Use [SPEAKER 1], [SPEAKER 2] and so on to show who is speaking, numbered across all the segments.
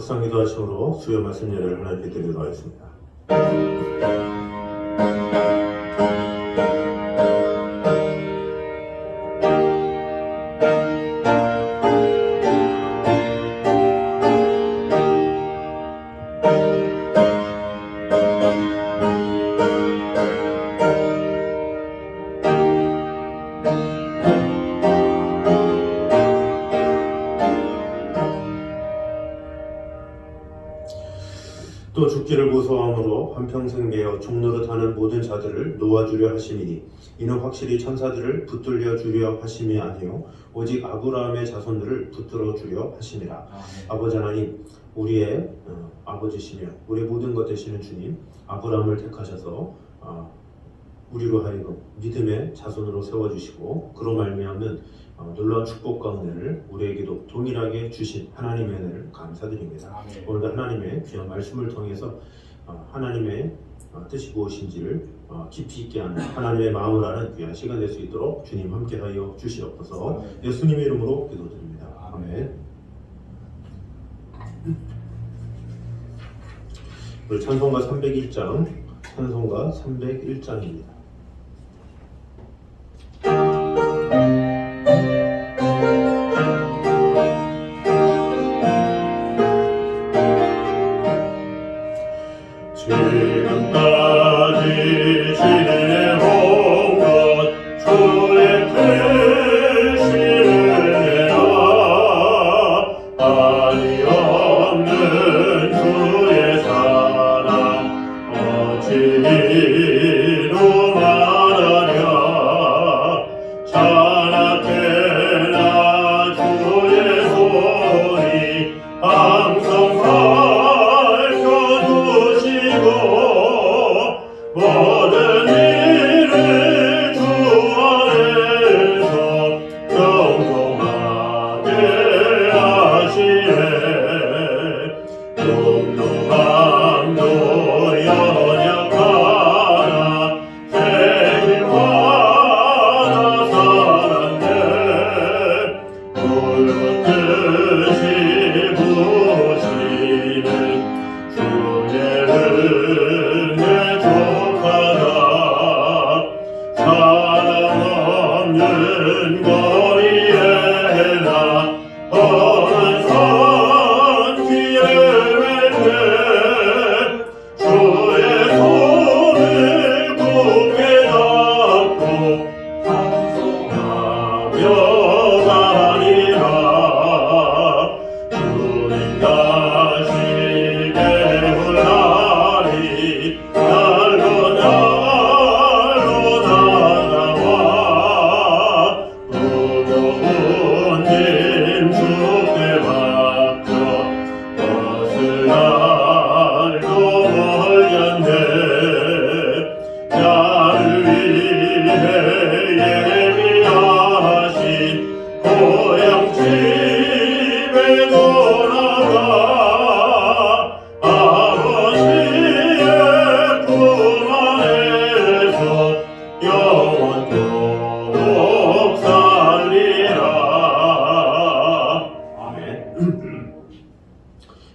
[SPEAKER 1] 묵상기도 하심으로 수요 말씀 예배를 하나님께 드리도록 하겠습니다. 또 죽기를 무서워함으로 한평생 매어 종노릇 하는 모든 자들을 놓아주려 하심이니 이는 확실히 천사들을 붙들려 주려 하심이 아니요 오직 아브라함의 자손들을 붙들어 주려 하심이라. 아버지 하나님, 우리의 아버지시며 우리의 모든 것 되시는 주님, 아브라함을 택하셔서 우리로 하여금 믿음의 자손으로 세워주시고 그로 말미암는 놀라운 축복과 은혜를 우리에게도 동일하게 주신 하나님의 은혜를 감사드립니다. 오늘도 하나님의 귀한 말씀을 통해서 하나님의 뜻이 무엇인지를 깊이 있게 하는 하나님의 마음을 아는 귀한 시간 될 수 있도록 주님 함께하여 주시옵소서. 예수님의 이름으로 기도드립니다. 아멘. 우리 찬송가 301장, 찬송가 301장입니다.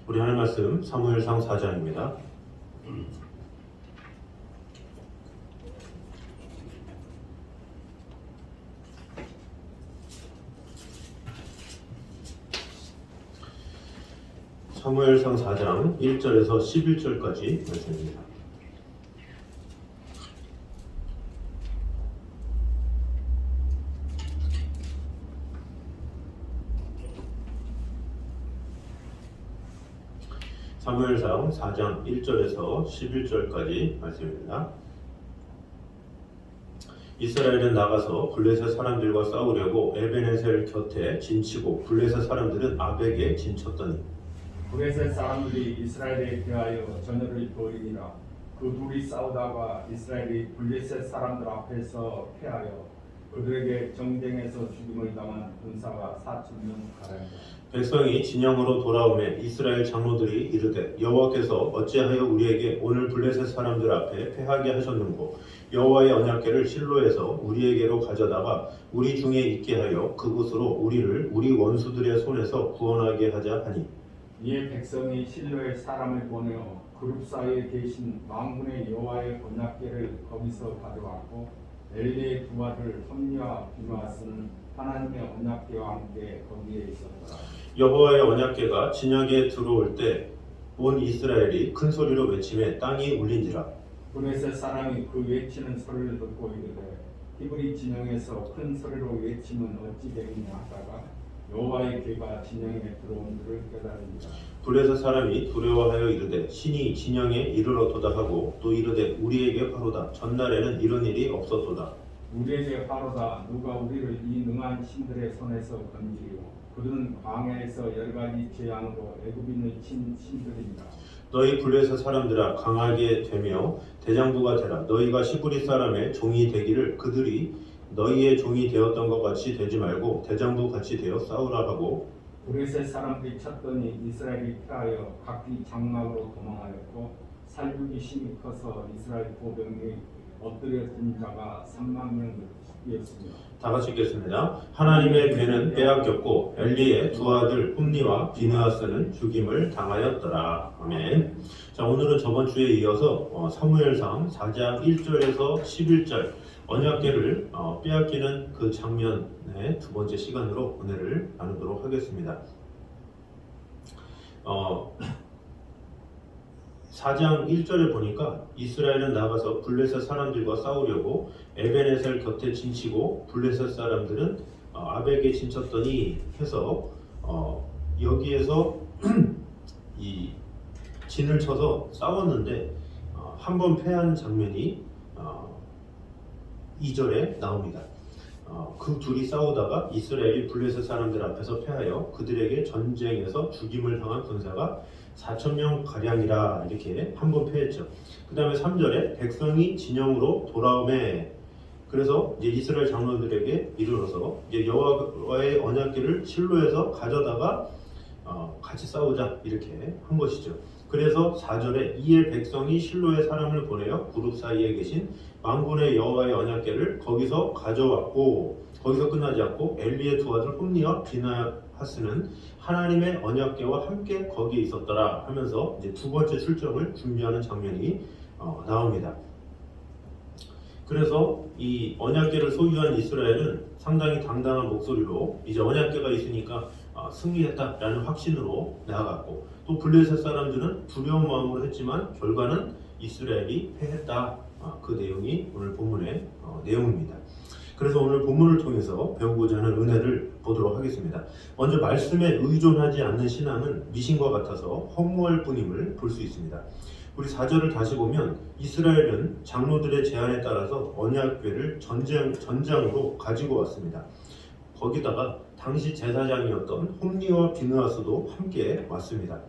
[SPEAKER 1] 우리 하나님 말씀 사무엘상 4장입니다. 사무엘상 4장 1절에서 11절까지 말씀입니다. 사무엘상 4장 1절에서 11절까지 말씀입니다. 이스라엘은 나가서 블레셋 사람들과 싸우려고 에베네셀 곁에 진치고 블레셋 사람들은 아벡에 진쳤더니
[SPEAKER 2] 블레셋 사람들이 이스라엘에 대하여 전열을 벌이니라. 그 둘이 싸우다가 이스라엘이 블레셋 사람들 앞에서 패하여 그들에게 정쟁에서 죽임을 당한 군사가 4,000명 가량이다.
[SPEAKER 1] 백성이 진영으로 돌아오매 이스라엘 장로들이 이르되 여호와께서 어찌하여 우리에게 오늘 블레셋 사람들 앞에 패하게 하셨는고 여호와의 언약궤를 실로에서 우리에게로 가져다가 우리 중에 있게 하여 그곳으로 우리를 우리 원수들의 손에서 구원하게 하자 하니
[SPEAKER 2] 이에 백성이 실로의 사람을 보내어 그룹 사이에 계신 만군의 여호와의 언약궤를 거기서 가져왔고 엘리의 두 아들 홈니와 비누아스는 하나님의 언약궤와 함께 거기에 있었더라.
[SPEAKER 1] 여호와의 언약궤가 진영에 들어올 때 온 이스라엘이 큰 소리로 외치매 땅이 울린지라.
[SPEAKER 2] 블레셋 사람이 그 외치는 소리를 듣고 이르되 히브리 진영에서 큰 소리로 외치면 어찌 되겠냐 하다가 여호와의 궤가 진영에 들어온 줄을 깨달으니라.
[SPEAKER 1] 블레셋 사람이 두려워하여 이르되 신이 진영에 이르렀도다 하고 또 이르되 우리에게 화로다. 전날에는 이런 일이 없었도다.
[SPEAKER 2] 우리에게 화로다. 누가 우리를 이 능한 신들의 손에서 건지리요. 그들은 광야에서 여러 가지 재앙으로 애굽인을 친 신들이니라.
[SPEAKER 1] 너희 블레셋 사람들아 강하게 되며 대장부가 되라. 너희가 시브리 사람의 종이 되기를 그들이 너희의 종이 되었던 것 같이 되지 말고 대장부 같이 되어 싸우라 하고
[SPEAKER 2] 블레셋 사람들이 쳤더니 이스라엘이 피하여 각기 장막으로 도망하였고 살육이 심히 커서 이스라엘 보병이 엎드려진 자가 3만 명이었습니다.
[SPEAKER 1] 다 같이 읽겠습니다. 하나님의 궤는 빼앗겼고 엘리의 두 아들 홈니와 비느하스는 죽임을 당하였더라. 아멘. 자, 오늘은 저번 주에 이어서 사무엘상 4장 1절에서 11절 언약궤를 빼앗기는 그 장면의 두 번째 시간으로 은혜를 나누도록 하겠습니다. 4장 1절에 보니까 이스라엘은 나가서 블레셋 사람들과 싸우려고 에벤에셀 곁에 진치고 블레셋 사람들은 아벡에 진쳤더니 해서 여기에서 이 진을 쳐서 싸웠는데 한 번 패한 장면이 2절에 나옵니다. 그 둘이 싸우다가 이스라엘이 블레셋 사람들 앞에서 패하여 그들에게 전쟁에서 죽임을 당한 군사가 4,000명 가량이라 이렇게 한 번 패했죠. 그 다음에 3절에 백성이 진영으로 돌아오매 그래서 이제 이스라엘 장로들에게 이르러서 이제 여호와의 언약궤를 실로에서 가져다가 같이 싸우자 이렇게 한 것이죠. 그래서 4절에 이에 백성이 실로의 사람을 보내어 그룹 사이에 계신 만군의 여호와의 언약궤를 거기서 가져왔고 거기서 끝나지 않고 엘리의 두 아들 홈니와 비느하스는 하나님의 언약궤와 함께 거기에 있었더라 하면서 이제 두 번째 출정을 준비하는 장면이 나옵니다. 그래서 이 언약궤를 소유한 이스라엘은 상당히 당당한 목소리로 이제 언약궤가 있으니까 승리했다라는 확신으로 나아갔고 또 블레셋 사람들은 두려운 마음으로 했지만 결과는 이스라엘이 패했다. 그 내용이 오늘 본문의 내용입니다. 그래서 오늘 본문을 통해서 배우고자 하는 은혜를 보도록 하겠습니다. 먼저 말씀에 의존하지 않는 신앙은 미신과 같아서 허무할 뿐임을 볼 수 있습니다. 우리 4절을 다시 보면 이스라엘은 장로들의 제안에 따라서 언약궤를 전장으로 가지고 왔습니다. 거기다가 당시 제사장이었던 홈니와 비느하스도 함께 왔습니다.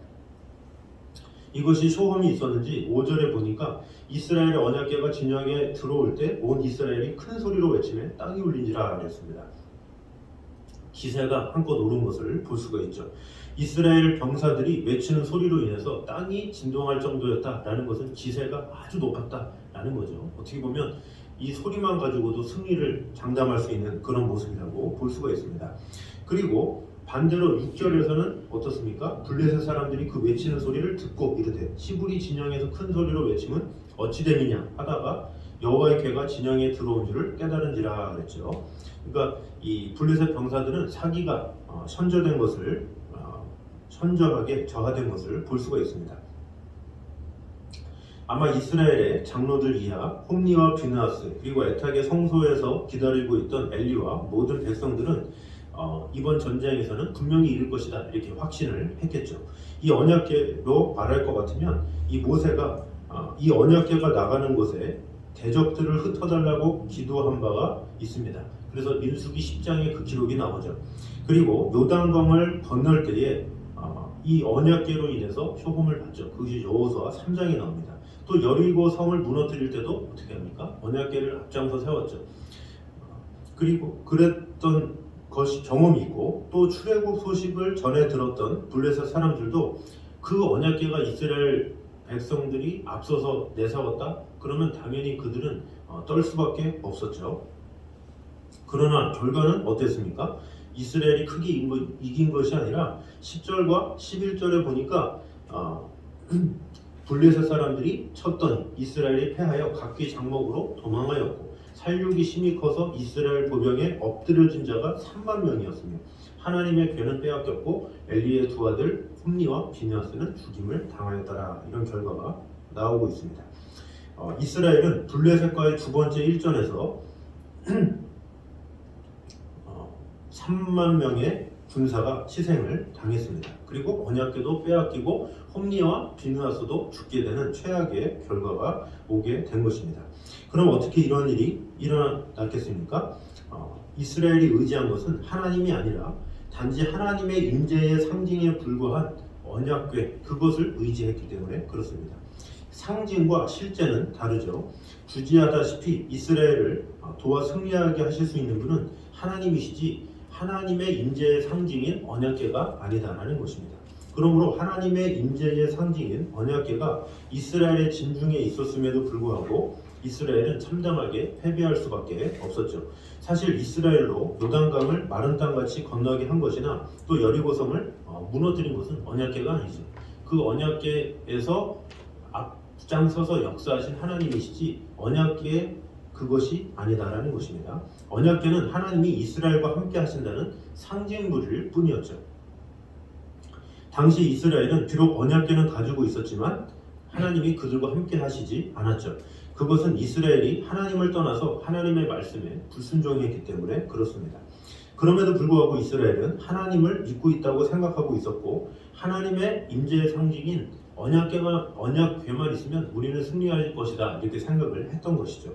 [SPEAKER 1] 이것이 소험이 있었는지 5절에 보니까 이스라엘의 언약궤가 진영에 들어올 때 온 이스라엘이 큰 소리로 외치며 땅이 울린지라 그랬습니다. 기세가 한껏 오른 것을 볼 수가 있죠. 이스라엘 병사들이 외치는 소리로 인해서 땅이 진동할 정도였다라는 것은 기세가 아주 높았다라는 거죠. 어떻게 보면 이 소리만 가지고도 승리를 장담할 수 있는 그런 모습이라고 볼 수가 있습니다. 그리고 반대로 6절에서는 어떻습니까? 블레셋 사람들이 그 외치는 소리를 듣고 이르되 시브리 진영에서 큰 소리로 외치면 어찌 됨이냐 하다가 여호와의 궤가 진영에 들어온 줄을 깨달은지라 그랬죠. 그러니까 이 블레셋 병사들은 사기가 선저된 것을 선저하게 저하된 것을 볼 수가 있습니다. 아마 이스라엘의 장로들 이하 홈니와 비느하스 그리고 애타게 성소에서 기다리고 있던 엘리와 모든 백성들은 이번 전쟁에서는 분명히 이길 것이다 이렇게 확신을 했겠죠. 이 언약궤로 말할 것 같으면 이 모세가 이 언약궤가 나가는 곳에 대적들을 흩어달라고 기도한 바가 있습니다. 그래서 민수기 10장에 그 기록이 나오죠. 그리고 요단강을 건널 때에 이 언약궤로 인해서 효험을 받죠. 그것이 여호수아 3장에 나옵니다. 또 여리고 성을 무너뜨릴 때도 어떻게 합니까? 언약궤를 앞장서 세웠죠. 그리고 그랬던 것이 경험이 있고 또 출애굽 소식을 전해 들었던 블레셋 사람들도 그 언약궤가 이스라엘 백성들이 앞서서 내세웠다? 그러면 당연히 그들은 떨 수밖에 없었죠. 그러나 결과는 어땠습니까? 이스라엘이 크게 이긴 것이 아니라 10절과 11절에 보니까 블레셋 사람들이 쳤더니 이스라엘이 패하여 각기 장막으로 도망하였고 살육이 심히 커서 이스라엘 보병에 엎드려진 자가 3만 명이었으며 하나님의 괴는 빼앗겼고 엘리의 두 아들 홈니와 비느하스는 죽임을 당하였더라. 이런 결과가 나오고 있습니다. 이스라엘은 블레셋과의 두 번째 일전에서 3만 명의 군사가 희생을 당했습니다. 그리고 언약궤도 빼앗기고 홈니와 비느하스도 죽게 되는 최악의 결과가 오게 된 것입니다. 그럼 어떻게 이런 일이 일어났겠습니까? 이스라엘이 의지한 것은 하나님이 아니라 단지 하나님의 임재의 상징에 불과한 언약궤, 그것을 의지했기 때문에 그렇습니다. 상징과 실제는 다르죠. 주지하다시피 이스라엘을 도와 승리하게 하실 수 있는 분은 하나님이시지 하나님의 임재의 상징인 언약궤가 아니다라는 것입니다. 그러므로 하나님의 임재의 상징인 언약궤가 이스라엘의 진중에 있었음에도 불구하고 이스라엘은 참담하게 패배할 수밖에 없었죠. 사실 이스라엘로 요단강을 마른 땅같이 건너게 한 것이나 또 여리고성을 무너뜨린 것은 언약궤가 아니죠. 그 언약궤에서 앞장서서 역사하신 하나님이시지 언약궤의 그것이 아니다라는 것입니다. 언약궤는 하나님이 이스라엘과 함께 하신다는 상징물일 뿐이었죠. 당시 이스라엘은 비록 언약궤는 가지고 있었지만 하나님이 그들과 함께 하시지 않았죠. 그것은 이스라엘이 하나님을 떠나서 하나님의 말씀에 불순종했기 때문에 그렇습니다. 그럼에도 불구하고 이스라엘은 하나님을 믿고 있다고 생각하고 있었고 하나님의 임재의 상징인 언약궤만 있으면 우리는 승리할 것이다 이렇게 생각을 했던 것이죠.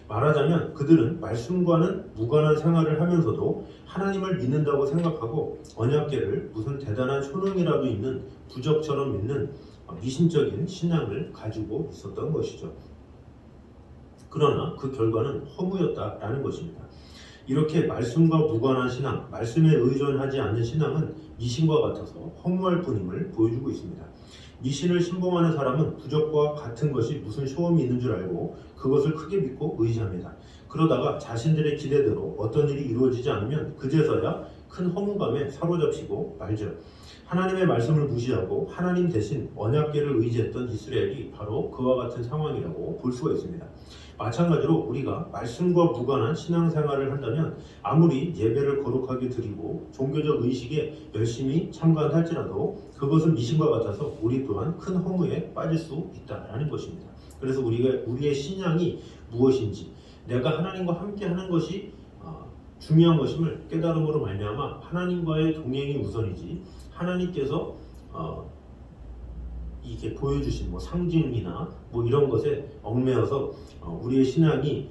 [SPEAKER 1] 말하자면 그들은 말씀과는 무관한 생활을 하면서도 하나님을 믿는다고 생각하고 언약궤를 무슨 대단한 효능이라도 있는 부적처럼 믿는 미신적인 신앙을 가지고 있었던 것이죠. 그러나 그 결과는 허무였다라는 것입니다. 이렇게 말씀과 무관한 신앙, 말씀에 의존하지 않는 신앙은 미신과 같아서 허무할 뿐임을 보여주고 있습니다. 미신을 신봉하는 사람은 부적과 같은 것이 무슨 쇼음이 있는 줄 알고 그것을 크게 믿고 의지합니다. 그러다가 자신들의 기대대로 어떤 일이 이루어지지 않으면 그제서야 큰 허무감에 사로잡히고 말죠. 하나님의 말씀을 무시하고 하나님 대신 언약궤를 의지했던 이스라엘이 바로 그와 같은 상황이라고 볼 수가 있습니다. 마찬가지로 우리가 말씀과 무관한 신앙생활을 한다면 아무리 예배를 거룩하게 드리고 종교적 의식에 열심히 참관할지라도 그것은 미신과 같아서 우리 또한 큰 허무에 빠질 수 있다라는 것입니다. 그래서 우리의 신앙이 무엇인지, 내가 하나님과 함께하는 것이 중요한 것임을 깨달음으로 말미암아 하나님과의 동행이 우선이지 하나님께서 이게 보여주신 상징이나 이런 것에 얽매여서 우리의 신앙이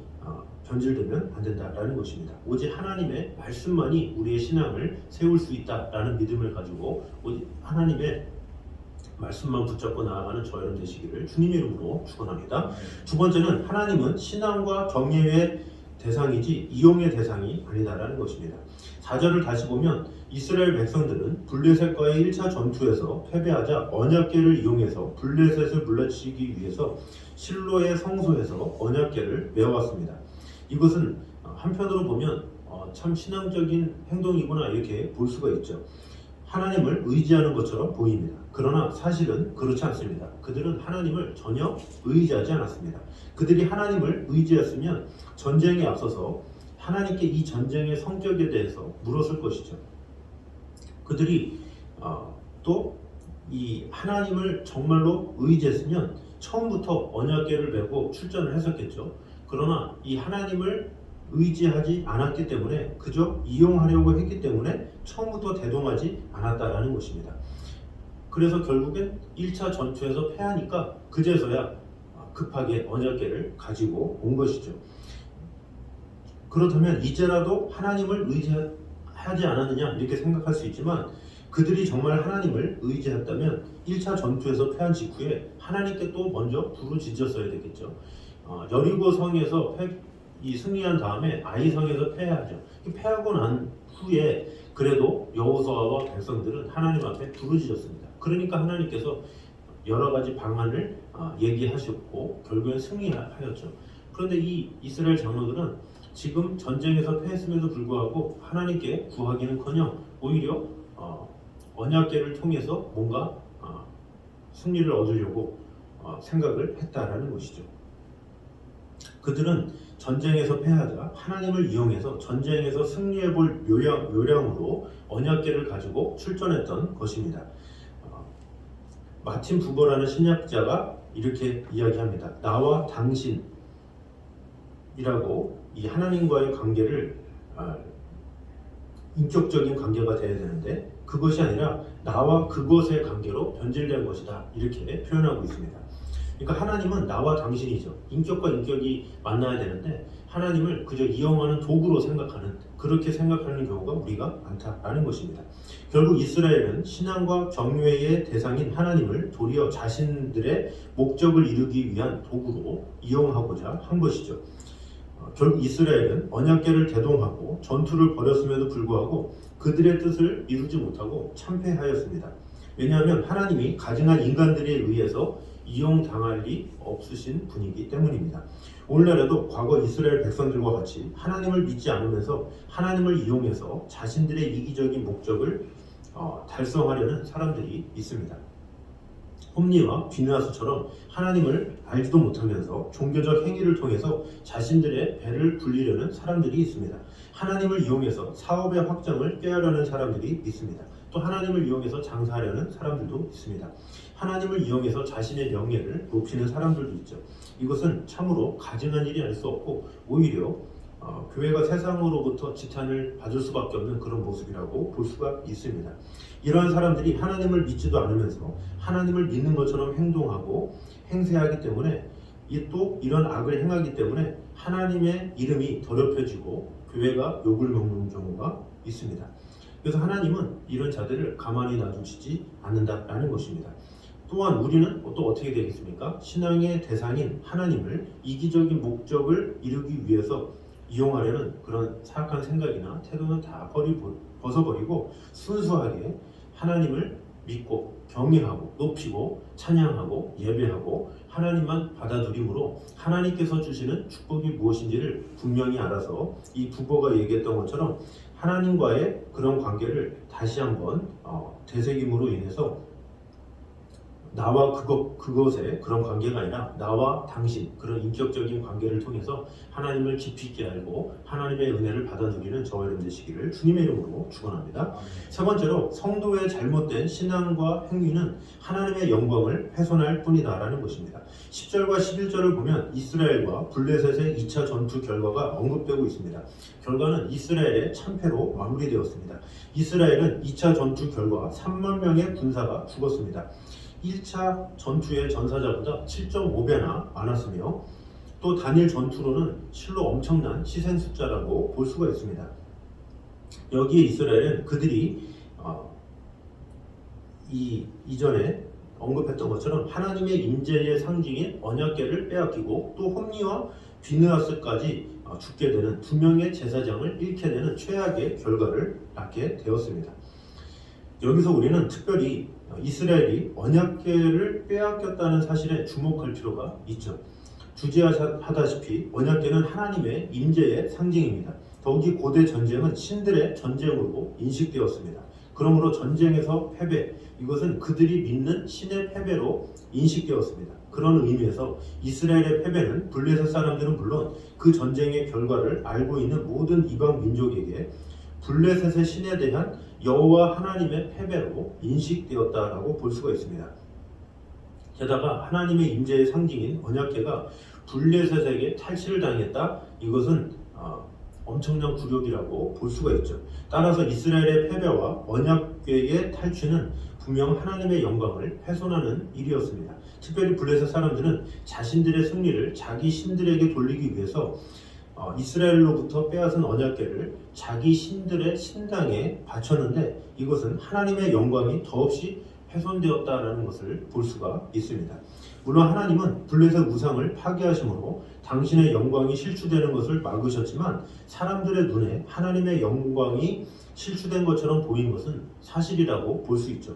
[SPEAKER 1] 변질되면 안 된다라는 것입니다. 오직 하나님의 말씀만이 우리의 신앙을 세울 수 있다라는 믿음을 가지고 오직 하나님의 말씀만 붙잡고 나아가는 저 여러분 되시기를 주님 이름으로 축원합니다. 두 번째는 하나님은 신앙과 경외의 대상이지 이용의 대상이 아니다라는 것입니다. 4절을 다시 보면 이스라엘 백성들은 블레셋과의 1차 전투에서 패배하자 언약궤를 이용해서 블레셋을 물리치기 위해서 실로의 성소에서 언약궤를 메어왔습니다. 이것은 한편으로 보면 참 신앙적인 행동이구나 이렇게 볼 수가 있죠. 하나님을 의지하는 것처럼 보입니다. 그러나 사실은 그렇지 않습니다. 그들은 하나님을 전혀 의지하지 않았습니다. 그들이 하나님을 의지했으면 전쟁에 앞서서 하나님께 이 전쟁의 성격에 대해서 물었을 것이죠. 그들이 또 이 하나님을 정말로 의지했으면 처음부터 언약궤를 메고 출전을 했었겠죠. 그러나 이 하나님을 의지하지 않았기 때문에 그저 이용하려고 했기 때문에 처음부터 대동하지 않았다라는 것입니다. 그래서 결국엔 1차 전투에서 패하니까 그제서야 급하게 언약궤를 가지고 온 것이죠. 그렇다면 이제라도 하나님을 의지하지 않았느냐 이렇게 생각할 수 있지만 그들이 정말 하나님을 의지했다면 1차 전투에서 패한 직후에 하나님께 또 먼저 부르짖었어야 되겠죠. 여리고 성에서 승리한 다음에 아이성에서 패하죠. 패하고 난 후에 그래도 여호수아와 백성들은 하나님 앞에 부르짖었습니다. 그러니까 하나님께서 여러 가지 방안을 얘기하셨고 결국엔 승리하였죠. 그런데 이 이스라엘 장로들은 지금 전쟁에서 패했음에도 불구하고 하나님께 구하기는커녕 오히려 언약궤를 통해서 뭔가 승리를 얻으려고 생각을 했다라는 것이죠. 그들은 전쟁에서 패하자 하나님을 이용해서 전쟁에서 승리해볼 요량으로 언약궤를 가지고 출전했던 것입니다. 마틴 부버라는 신학자가 이렇게 이야기합니다. 나와 당신이라고 이 하나님과의 관계를 인격적인 관계가 되어야 되는데 그것이 아니라 나와 그것의 관계로 변질된 것이다, 이렇게 표현하고 있습니다. 그러니까 하나님은 나와 당신이죠. 인격과 인격이 만나야 되는데 하나님을 그저 이용하는 도구로 생각하는, 그렇게 생각하는 경우가 우리가 많다라는 것입니다. 결국 이스라엘은 신앙과 경외의 대상인 하나님을 도리어 자신들의 목적을 이루기 위한 도구로 이용하고자 한 것이죠. 결국 이스라엘은 언약궤를 대동하고 전투를 벌였음에도 불구하고 그들의 뜻을 이루지 못하고 참패하였습니다. 왜냐하면 하나님이 가증한 인간들에 의해서 이용당할 리 없으신 분이기 때문입니다. 오늘날에도 과거 이스라엘 백성들과 같이 하나님을 믿지 않으면서 하나님을 이용해서 자신들의 이기적인 목적을 달성하려는 사람들이 있습니다. 홈리와 비느하스처럼 하나님을 알지도 못하면서 종교적 행위를 통해서 자신들의 배를 불리려는 사람들이 있습니다. 하나님을 이용해서 사업의 확장을 꾀하려는 사람들이 있습니다. 또 하나님을 이용해서 장사하려는 사람들도 있습니다. 하나님을 이용해서 자신의 명예를 높이는 사람들도 있죠. 이것은 참으로 가증한 일이 아닐 수 없고 오히려 교회가 세상으로부터 지탄을 받을 수밖에 없는 그런 모습이라고 볼 수가 있습니다. 이러한 사람들이 하나님을 믿지도 않으면서 하나님을 믿는 것처럼 행동하고 행세하기 때문에 또 이런 악을 행하기 때문에 하나님의 이름이 더럽혀지고 교회가 욕을 먹는 경우가 있습니다. 그래서 하나님은 이런 자들을 가만히 놔두시지 않는다라는 것입니다. 또한 우리는 또 어떻게 되겠습니까? 신앙의 대상인 하나님을 이기적인 목적을 이루기 위해서 이용하려는 그런 사악한 생각이나 태도는 다 벗어버리고 순수하게 하나님을 믿고 경외하고 높이고 찬양하고 예배하고 하나님만 받아들임으로 하나님께서 주시는 축복이 무엇인지를 분명히 알아서 이 부모가 얘기했던 것처럼 하나님과의 그런 관계를 다시 한번 되새김으로 인해서 나와 그것의 그런 관계가 아니라 나와 당신, 그런 인격적인 관계를 통해서 하나님을 깊이 있게 알고 하나님의 은혜를 받아 누리는 저와 여러분 되시기를 주님의 이름으로 축원합니다. 세 번째로 성도의 잘못된 신앙과 행위는 하나님의 영광을 훼손할 뿐이다라는 것입니다. 10절과 11절을 보면 이스라엘과 블레셋의 2차 전투 결과가 언급되고 있습니다. 결과는 이스라엘의 참패로 마무리되었습니다. 이스라엘은 2차 전투 결과 3만 명의 군사가 죽었습니다. 1차 전투의 전사자보다 7.5배나 많았으며 또 단일 전투로는 실로 엄청난 희생 숫자라고 볼 수가 있습니다. 여기에 이스라엘은 그들이 이전에 언급했던 것처럼 하나님의 임재의 상징인 언약궤를 빼앗기고 또 홈리와 비느하스까지 죽게 되는 두 명의 제사장을 잃게 되는 최악의 결과를 낳게 되었습니다. 여기서 우리는 특별히 이스라엘이 언약궤를 빼앗겼다는 사실에 주목할 필요가 있죠. 주제하다시피 언약궤는 하나님의 임재의 상징입니다. 더욱이 고대 전쟁은 신들의 전쟁으로 인식되었습니다. 그러므로 전쟁에서 패배, 이것은 그들이 믿는 신의 패배로 인식되었습니다. 그런 의미에서 이스라엘의 패배는 블레셋 사람들은 물론 그 전쟁의 결과를 알고 있는 모든 이방 민족에게 블레셋의 신에 대한 여호와 하나님의 패배로 인식되었다라고 볼 수가 있습니다. 게다가 하나님의 임재의 상징인 언약궤가 블레셋에게 탈취를 당했다. 이것은 엄청난 굴욕이라고 볼 수가 있죠. 따라서 이스라엘의 패배와 언약궤의 탈취는 분명 하나님의 영광을 훼손하는 일이었습니다. 특별히 블레셋 사람들은 자신들의 승리를 자기 신들에게 돌리기 위해서 이스라엘로부터 빼앗은 언약궤를 자기 신들의 신당에 바쳤는데 이것은 하나님의 영광이 더없이 훼손되었다라는 것을 볼 수가 있습니다. 물론 하나님은 블레셋 우상을 파괴하심으로 당신의 영광이 실추되는 것을 막으셨지만 사람들의 눈에 하나님의 영광이 실추된 것처럼 보인 것은 사실이라고 볼 수 있죠.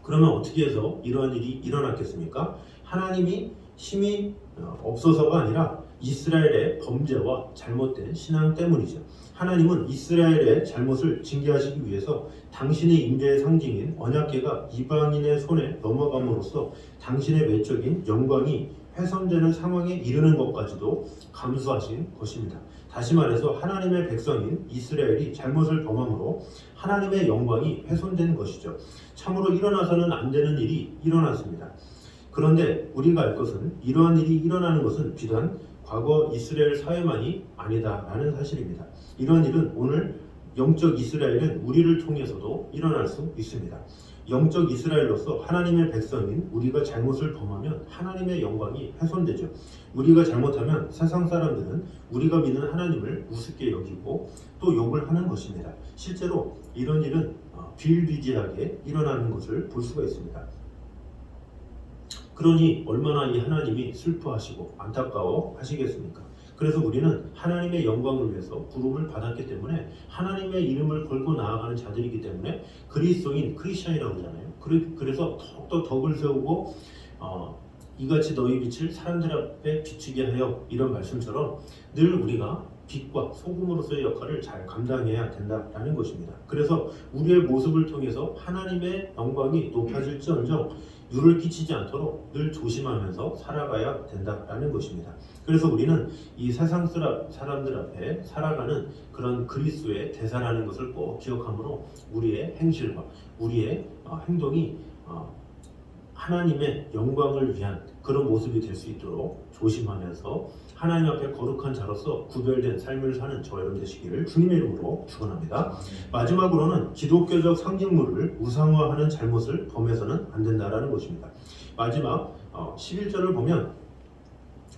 [SPEAKER 1] 그러면 어떻게 해서 이러한 일이 일어났겠습니까? 하나님이 힘이 없어서가 아니라 이스라엘의 범죄와 잘못된 신앙 때문이죠. 하나님은 이스라엘의 잘못을 징계하시기 위해서 당신의 임재의 상징인 언약궤가 이방인의 손에 넘어감으로써 당신의 외적인 영광이 훼손되는 상황에 이르는 것까지도 감수하신 것입니다. 다시 말해서 하나님의 백성인 이스라엘이 잘못을 범함으로 하나님의 영광이 훼손된 것이죠. 참으로 일어나서는 안 되는 일이 일어났습니다. 그런데 우리가 알 것은 이러한 일이 일어나는 것은 비단 과거 이스라엘 사회만이 아니다라는 사실입니다. 이런 일은 오늘 영적 이스라엘은 우리를 통해서도 일어날 수 있습니다. 영적 이스라엘로서 하나님의 백성인 우리가 잘못을 범하면 하나님의 영광이 훼손되죠. 우리가 잘못하면 세상 사람들은 우리가 믿는 하나님을 우습게 여기고 또 욕을 하는 것입니다. 실제로 이런 일은 비일비재하게 일어나는 것을 볼 수가 있습니다. 그러니 얼마나 이 하나님이 슬퍼하시고 안타까워 하시겠습니까? 그래서 우리는 하나님의 영광을 위해서 부름을 받았기 때문에 하나님의 이름을 걸고 나아가는 자들이기 때문에 그리스도인 크리스천이라고 하잖아요. 그래서 더욱더 덕을 세우고 이같이 너희 빛을 사람들 앞에 비추게 하여 이런 말씀처럼 늘 우리가 빛과 소금으로서의 역할을 잘 감당해야 된다라는 것입니다. 그래서 우리의 모습을 통해서 하나님의 영광이 높아질지언정 유를 끼치지 않도록 늘 조심하면서 살아가야 된다라는 것입니다. 그래서 우리는 이 세상 사람들 앞에 살아가는 그런 그리스도의 대사라는 것을 꼭 기억하므로 우리의 행실과 우리의 행동이 하나님의 영광을 위한 그런 모습이 될 수 있도록 조심하면서 하나님 앞에 거룩한 자로서 구별된 삶을 사는 저 여러분 되시기를 주님의 이름으로 축원합니다. 마지막으로는 기독교적 상징물을 우상화하는 잘못을 범해서는 안 된다라는 것입니다. 마지막 11절을 보면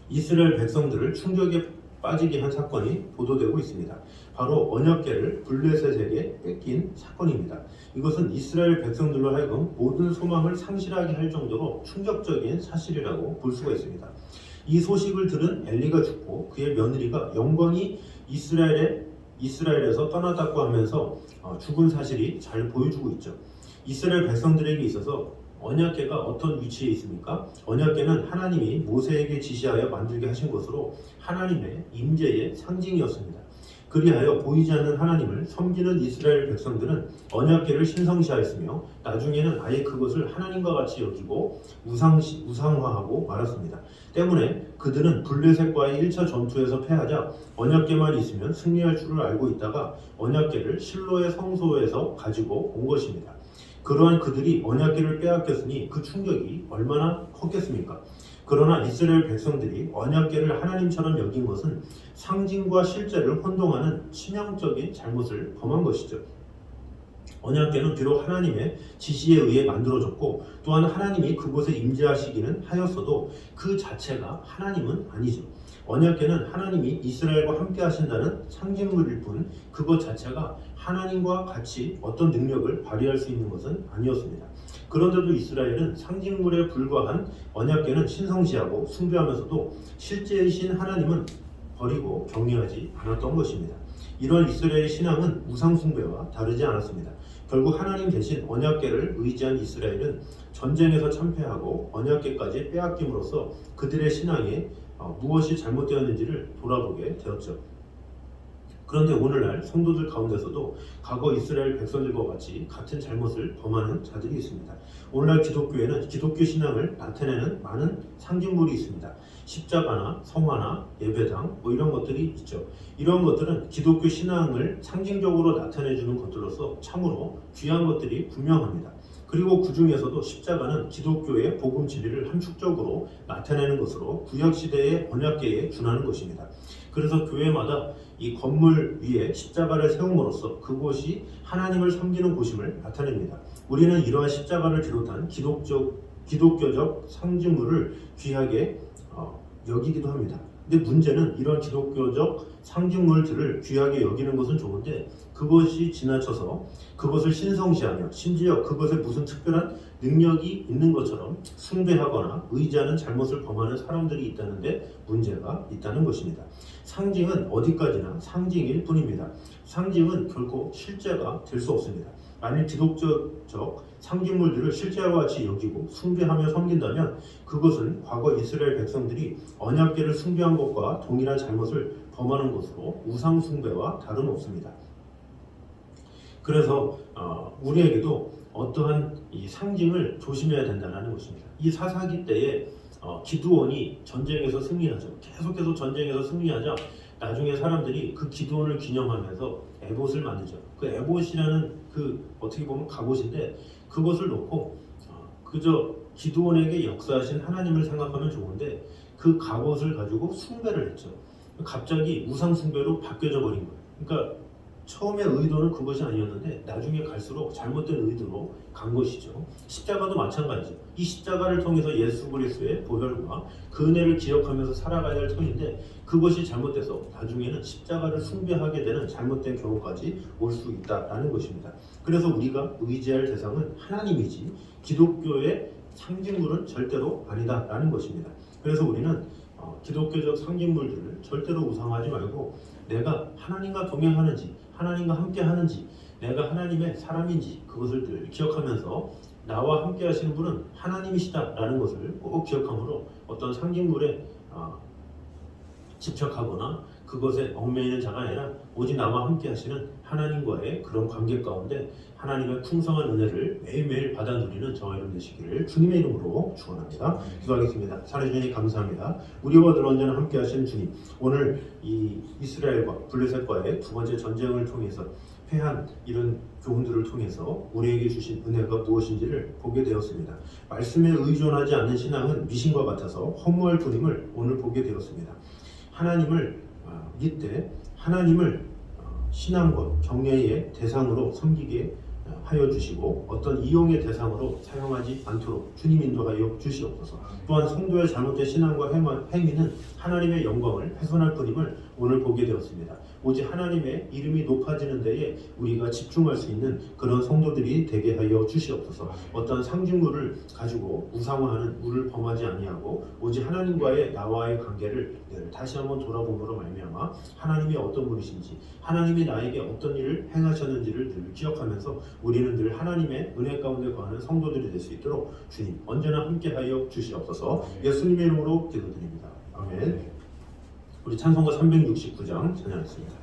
[SPEAKER 1] 이스라엘 백성들을 충격에 빠지게 한 사건이 보도되고 있습니다. 바로 언약궤를 블레셋에게 뺏긴 사건입니다. 이것은 이스라엘 백성들로 하여금 모든 소망을 상실하게 할 정도로 충격적인 사실이라고 볼 수가 있습니다. 이 소식을 들은 엘리가 죽고 그의 며느리가 영광이 이스라엘에서 떠나다고 하면서 죽은 사실이 잘 보여주고 있죠. 이스라엘 백성들에게 있어서 언약궤가 어떤 위치에 있습니까? 언약궤는 하나님이 모세에게 지시하여 만들게 하신 것으로 하나님의 임재의 상징이었습니다. 그리하여 보이지 않는 하나님을 섬기는 이스라엘 백성들은 언약궤를 신성시하였으며 나중에는 아예 그것을 하나님과 같이 여기고 우상화하고 말았습니다. 때문에 그들은 블레셋과의 1차 전투에서 패하자 언약궤만 있으면 승리할 줄을 알고 있다가 언약궤를 실로의 성소에서 가지고 온 것입니다. 그러한 그들이 언약궤를 빼앗겼으니 그 충격이 얼마나 컸겠습니까? 그러나 이스라엘 백성들이 언약궤를 하나님처럼 여긴 것은 상징과 실제를 혼동하는 치명적인 잘못을 범한 것이죠. 언약궤는 비록 하나님의 지시에 의해 만들어졌고 또한 하나님이 그곳에 임재하시기는 하였어도 그 자체가 하나님은 아니죠. 언약궤는 하나님이 이스라엘과 함께 하신다는 상징물일 뿐 그것 자체가 하나님과 같이 어떤 능력을 발휘할 수 있는 것은 아니었습니다. 그런데도 이스라엘은 상징물에 불과한 언약궤는 신성시하고 숭배하면서도 실제이신 하나님은 버리고 경외하지 않았던 것입니다. 이런 이스라엘의 신앙은 우상숭배와 다르지 않았습니다. 결국 하나님 대신 언약궤를 의지한 이스라엘은 전쟁에서 참패하고 언약궤까지 빼앗김으로써 그들의 신앙에 무엇이 잘못되었는지를 돌아보게 되었죠. 그런데 오늘날 성도들 가운데서도 과거 이스라엘 백성들과 같이 같은 잘못을 범하는 자들이 있습니다. 오늘날 기독교에는 기독교 신앙을 나타내는 많은 상징물이 있습니다. 십자가나 성화나 예배당 이런 것들이 있죠. 이런 것들은 기독교 신앙을 상징적으로 나타내주는 것들로서 참으로 귀한 것들이 분명합니다. 그리고 그 중에서도 십자가는 기독교의 복음 진리를 함축적으로 나타내는 것으로 구약시대의 언약궤에 준하는 것입니다. 그래서 교회마다 이 건물 위에 십자가를 세움으로써 그곳이 하나님을 섬기는 곳임을 나타냅니다. 우리는 이러한 십자가를 비롯한 기독교적 상징물을 귀하게 여기기도 합니다. 근데 문제는 이런 기독교적 상징물들을 귀하게 여기는 것은 좋은데 그것이 지나쳐서 그것을 신성시하며 심지어 그것에 무슨 특별한 능력이 있는 것처럼 숭배하거나 의지하는 잘못을 범하는 사람들이 있다는데 문제가 있다는 것입니다. 상징은 어디까지나 상징일 뿐입니다. 상징은 결코 실제가 될 수 없습니다. 만일 기독교적 상징물들을 실제와 같이 여기고 숭배하며 섬긴다면 그것은 과거 이스라엘 백성들이 언약궤를 숭배한 것과 동일한 잘못을 범하는 것으로 우상 숭배와 다름없습니다. 그래서 우리에게도 어떠한 이 상징을 조심해야 된다는 것입니다. 이 사사기 때에 기드온이 전쟁에서 승리하죠. 계속해서 전쟁에서 승리하자 나중에 사람들이 그 기드온을 기념하면서 에봇을 만들죠. 그 에봇이라는 그 어떻게 보면 갑옷인데 그것을 놓고 그저 기드온에게 역사하신 하나님을 생각하면 좋은데 그 갑옷을 가지고 숭배를 했죠. 갑자기 우상 숭배로 바뀌어져 버린 거예요. 그러니까 처음에 의도는 그것이 아니었는데 나중에 갈수록 잘못된 의도로 간 것이죠. 십자가도 마찬가지죠. 이 십자가를 통해서 예수 그리스도의 보혈과 그 은혜를 기억하면서 살아가야 할 터인데 그것이 잘못돼서 나중에는 십자가를 숭배하게 되는 잘못된 경우까지 올 수 있다라는 것입니다. 그래서 우리가 의지할 대상은 하나님이지 기독교의 상징물은 절대로 아니다라는 것입니다. 그래서 우리는 기독교적 상징물들을 절대로 우상하지 말고 내가 하나님과 동행하는지 하나님과 함께 하는지 내가 하나님의 사람인지 그것을 늘 기억하면서 나와 함께 하시는 분은 하나님이시다라는 것을 꼭 기억함으로 어떤 상징물에 집착하거나 그것에 얽매이는 자가 아니라 오직 나와 함께 하시는 하나님과의 그런 관계 가운데 하나님의 풍성한 은혜를 매일매일 받아 누리는 저와 여러분 되시기를 주님의 이름으로 축원합니다. 기도하겠습니다. 살아주시니 감사합니다. 우리와 늘 언제나 함께 하시는 주님, 오늘 이 이스라엘과 블레셋과의 두 번째 전쟁을 통해서 패한 이런 교훈들을 통해서 우리에게 주신 은혜가 무엇인지를 보게 되었습니다. 말씀에 의존하지 않는 신앙은 미신과 같아서 허무할 뿐임을 오늘 보게 되었습니다. 하나님을 믿되 하나님을 신앙과 경외의 대상으로 섬기게 하여 주시고 어떤 이용의 대상으로 사용하지 않도록 주님 인도하여 주시옵소서. 또한 성도의 잘못된 신앙과 행위는 하나님의 영광을 훼손할 뿐임을 오늘 보게 되었습니다. 오직 하나님의 이름이 높아지는 데에 우리가 집중할 수 있는 그런 성도들이 되게 하여 주시옵소서. 어떤 상징물을 가지고 우상화하는 우를 범하지 아니하고 오직 하나님과의 나와의 관계를 다시 한번 돌아봄으로 말미암아 하나님이 어떤 분이신지 하나님이 나에게 어떤 일을 행하셨는지를 늘 기억하면서 우리는 늘 하나님의 은혜 가운데 거하는 성도들이 될 수 있도록 주님 언제나 함께하여 주시옵소서. 예수님의 이름으로 기도드립니다. 아멘. 우리 찬송가 369장 찬양하겠습니다.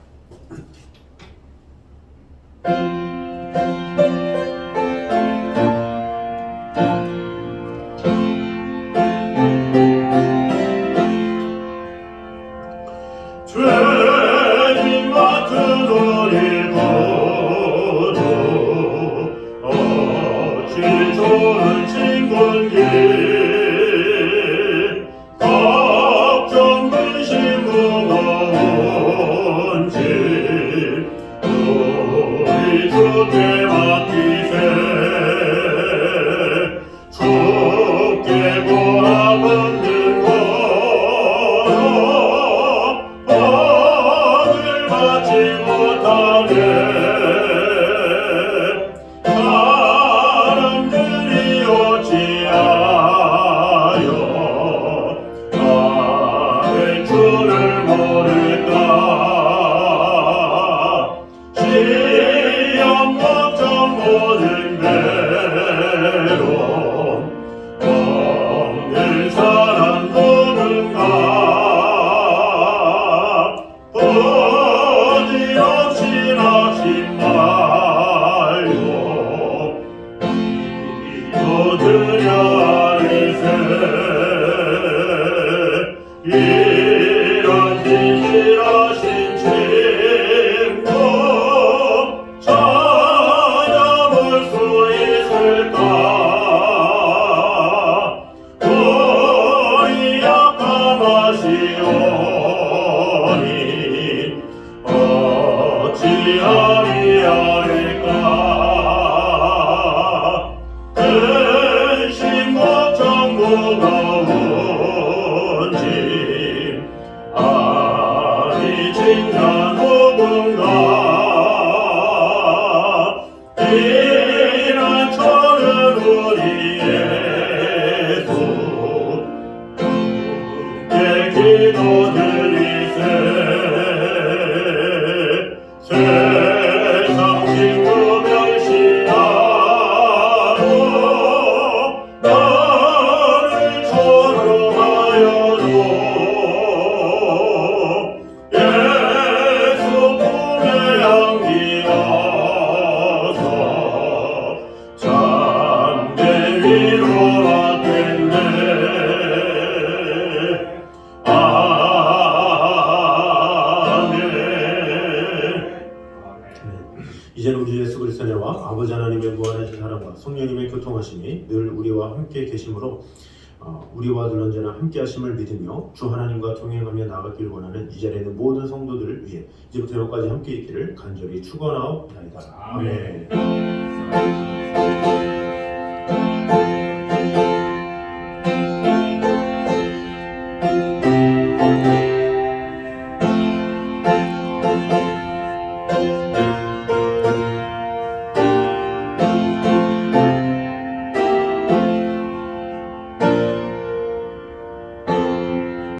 [SPEAKER 3] 죄진 같은 우리 구주 어찌 좋은 친구인지 걱정 근심 무거운지 우리 주께 맡기세 주께 고아받는 거로 오늘 받지 못하네 사람들이 어찌하여 나의 주를 모를까 시험 걱정 모든 괴로움 없는 사람 누군가 어지럽시 하신 말로 기도드려 아리세 이런 진실하신 친구 찾아볼 수 있을까 우리 약함하시오니 어찌하리하리까 근심 걱정 무거운지 아니 진짜 누군가 이런 저는 우리의 주께 기도드리세 세상 친구 멸시하며
[SPEAKER 1] 이제는 우리 예수 그리스도의 은혜와 아버지 하나님의 무한하신 사랑과 성령님의 교통하심이 늘 우리와 함께 계심으로 우리와 늘 언제나 함께 하심을 믿으며 주 하나님과 동행하며 나아가길 원하는 이 자리에 있는 모든 성도들을 위해 이제부터 영원까지 함께 있기를 간절히 축원하옵나이다. 아멘.